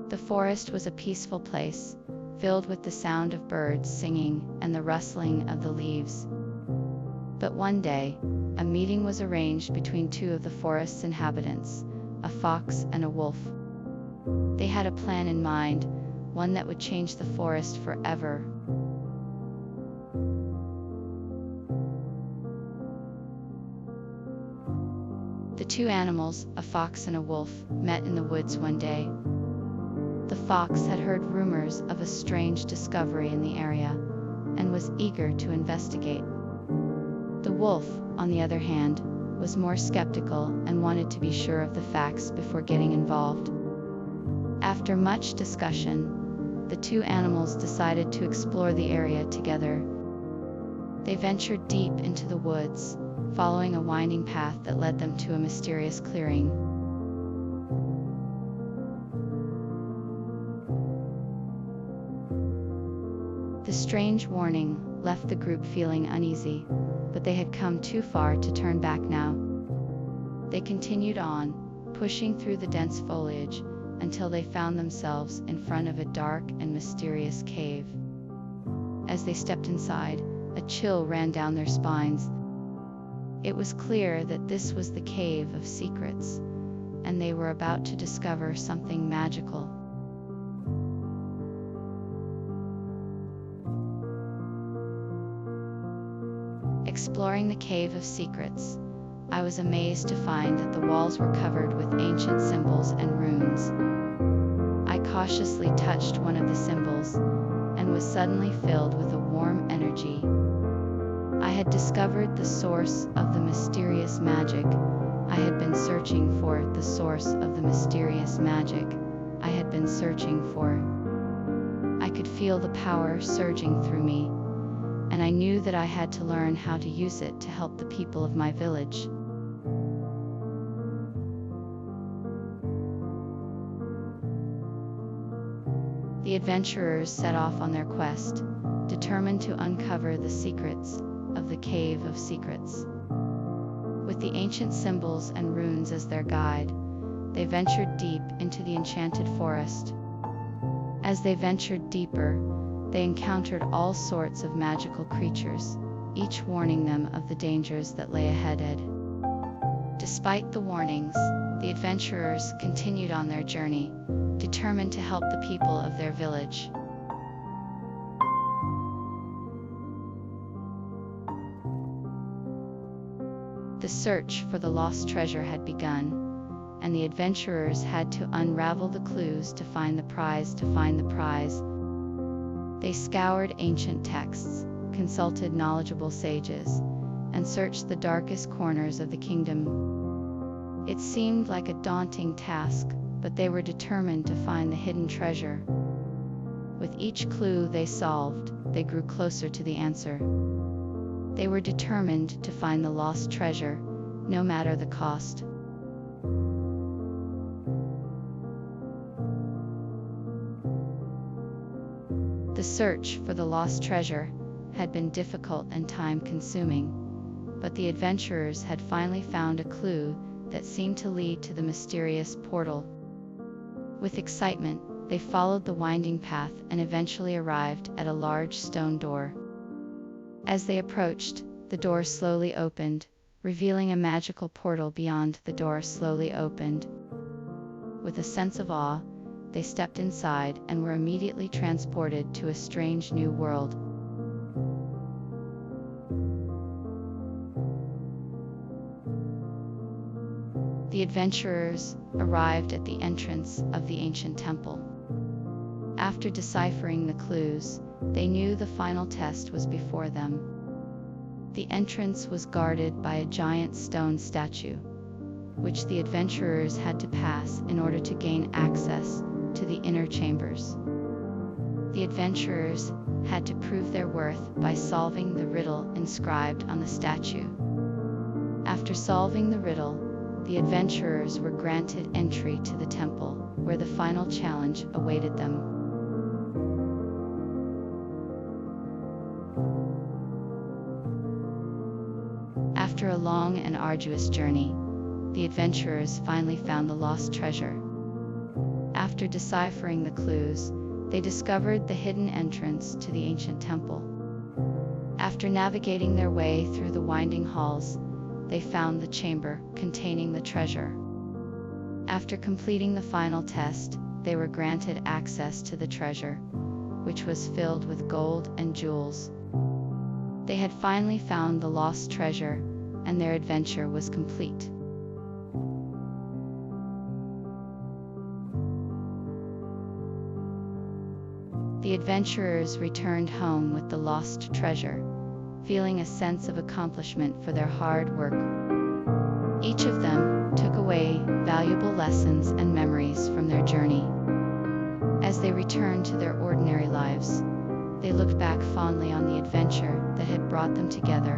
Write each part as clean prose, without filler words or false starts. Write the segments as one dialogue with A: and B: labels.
A: The forest was a peaceful place, filled with the sound of birds singing and the rustling of the leaves. But one day, a meeting was arranged between two of the forest's inhabitants, a fox and a wolf. They had a plan in mind, one that would change the forest forever. The two animals, a fox and a wolf, met in the woods one day. The fox had heard rumors of a strange discovery in the area and was eager to investigate. The wolf, on the other hand, was more skeptical and wanted to be sure of the facts before getting involved. After much discussion, the two animals decided to explore the area together. They ventured deep into the woods, following a winding path that led them to a mysterious clearing. The strange warning left the group feeling uneasy, but they had come too far to turn back now. They continued on, pushing through the dense foliage, until they found themselves in front of a dark and mysterious cave. As they stepped inside, a chill ran down their spines. It was clear that this was the Cave of Secrets, and they were about to discover something magical. Exploring the Cave of Secrets, I was amazed to find that the walls were covered with ancient symbols and runes. I cautiously touched one of the symbols, and was suddenly filled with a warm energy. I had discovered the source of the mysterious magic. I had been searching for the source of the mysterious magic I had been searching for. I could feel the power surging through me, and I knew that I had to learn how to use it to help the people of my village. The adventurers set off on their quest, determined to uncover the secrets of the Cave of Secrets. With the ancient symbols and runes as their guide, they ventured deep into the enchanted forest. As they ventured deeper, they encountered all sorts of magical creatures, each warning them of the dangers that lay ahead. Despite the warnings, the adventurers continued on their journey, determined to help the people of their village. The search for the lost treasure had begun, and the adventurers had to unravel the clues to find the prize. They scoured ancient texts, consulted knowledgeable sages, and searched the darkest corners of the kingdom. It seemed like a daunting task, but they were determined to find the hidden treasure. With each clue they solved, they grew closer to the answer. They were determined to find the lost treasure, no matter the cost. The search for the lost treasure had been difficult and time-consuming, but the adventurers had finally found a clue that seemed to lead to the mysterious portal. With excitement, they followed the winding path and eventually arrived at a large stone door. As they approached, the door slowly opened, revealing a magical portal beyond. The door slowly opened. With a sense of awe, they stepped inside and were immediately transported to a strange new world. The adventurers arrived at the entrance of the ancient temple. After deciphering the clues, they knew the final test was before them. The entrance was guarded by a giant stone statue, which the adventurers had to pass in order to gain access to the inner chambers. The adventurers had to prove their worth by solving the riddle inscribed on the statue. After solving the riddle, the adventurers were granted entry to the temple, where the final challenge awaited them. After a long and arduous journey, the adventurers finally found the lost treasure. After deciphering the clues, they discovered the hidden entrance to the ancient temple. After navigating their way through the winding halls, they found the chamber containing the treasure. After completing the final test, they were granted access to the treasure, which was filled with gold and jewels. They had finally found the lost treasure, and their adventure was complete. The adventurers returned home with the lost treasure, feeling a sense of accomplishment for their hard work. Each of them took away valuable lessons and memories from their journey. As they returned to their ordinary lives, they looked back fondly on the adventure that had brought them together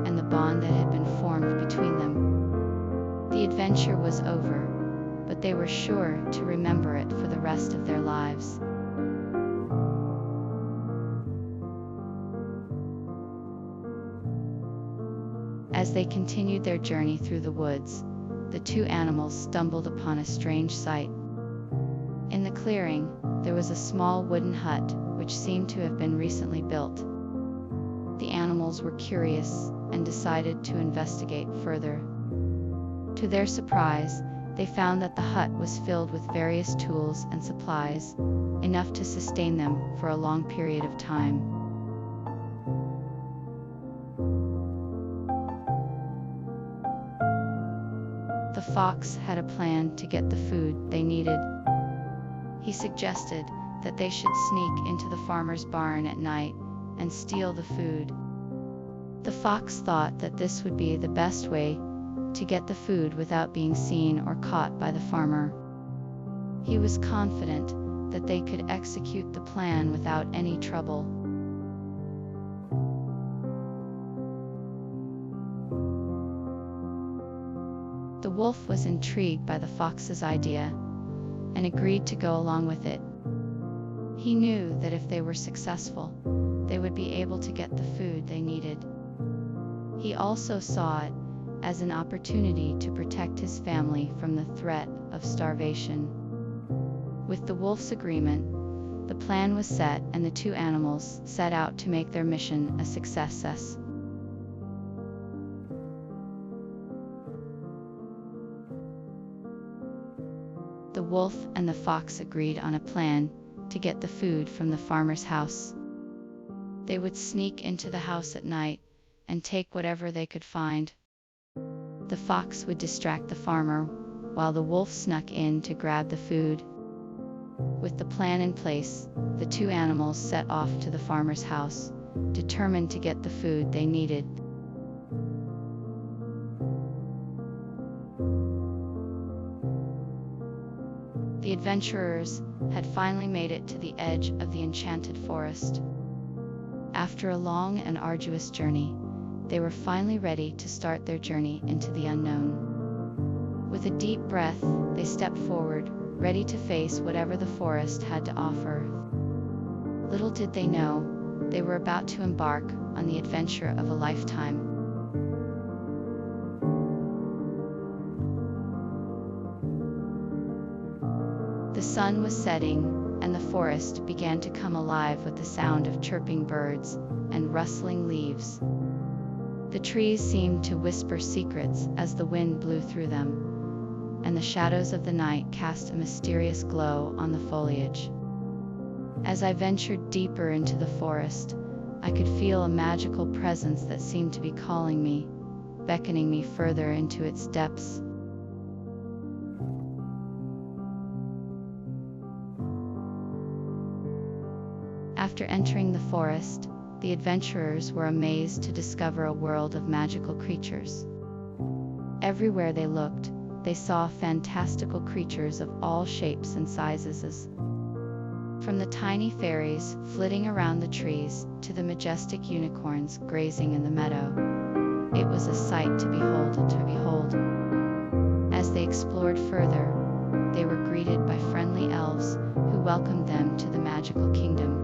A: and the bond that had been formed between them. The adventure was over, but they were sure to remember it for the rest of their lives. As they continued their journey through the woods, the two animals stumbled upon a strange sight. In the clearing, there was a small wooden hut, which seemed to have been recently built. The animals were curious and decided to investigate further. To their surprise, they found that the hut was filled with various tools and supplies, enough to sustain them for a long period of time. The fox had a plan to get the food they needed. He suggested that they should sneak into the farmer's barn at night and steal the food. The fox thought that this would be the best way to get the food without being seen or caught by the farmer. He was confident that they could execute the plan without any trouble. The wolf was intrigued by the fox's idea and agreed to go along with it. He knew that if they were successful, they would be able to get the food they needed. He also saw it as an opportunity to protect his family from the threat of starvation. With the wolf's agreement, the plan was set and the two animals set out to make their mission a success. The wolf and the fox agreed on a plan to get the food from the farmer's house. They would sneak into the house at night and take whatever they could find. The fox would distract the farmer, while the wolf snuck in to grab the food. With the plan in place, the two animals set off to the farmer's house, determined to get the food they needed. The adventurers had finally made it to the edge of the enchanted forest. After a long and arduous journey, they were finally ready to start their journey into the unknown. With a deep breath, they stepped forward, ready to face whatever the forest had to offer. Little did they know, they were about to embark on the adventure of a lifetime. The sun was setting, and the forest began to come alive with the sound of chirping birds and rustling leaves. The trees seemed to whisper secrets as the wind blew through them, and the shadows of the night cast a mysterious glow on the foliage. As I ventured deeper into the forest, I could feel a magical presence that seemed to be calling me, beckoning me further into its depths. After entering the forest, the adventurers were amazed to discover a world of magical creatures. Everywhere they looked, they saw fantastical creatures of all shapes and sizes. From the tiny fairies flitting around the trees to the majestic unicorns grazing in the meadow, it was a sight to behold. As they explored further, they were greeted by friendly elves who welcomed them to the magical kingdom.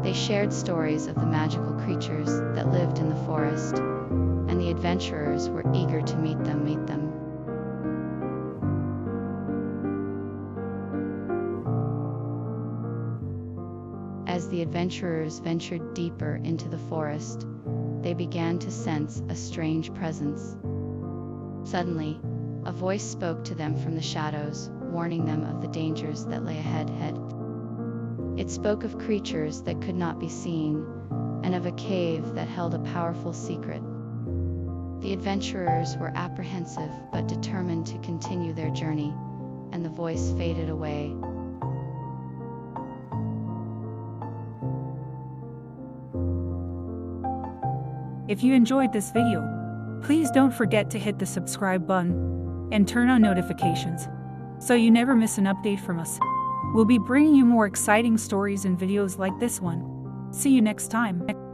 A: They shared stories of the magical creatures that lived in the forest, and the adventurers were eager to meet them. As the adventurers ventured deeper into the forest, they began to sense a strange presence. Suddenly, a voice spoke to them from the shadows, warning them of the dangers that lay ahead. It spoke of creatures that could not be seen, and of a cave that held a powerful secret. The adventurers were apprehensive but determined to continue their journey, and the voice faded away.
B: If you enjoyed this video, please don't forget to hit the subscribe button and turn on notifications so you never miss an update from us. We'll be bringing you more exciting stories and videos like this one. See you next time.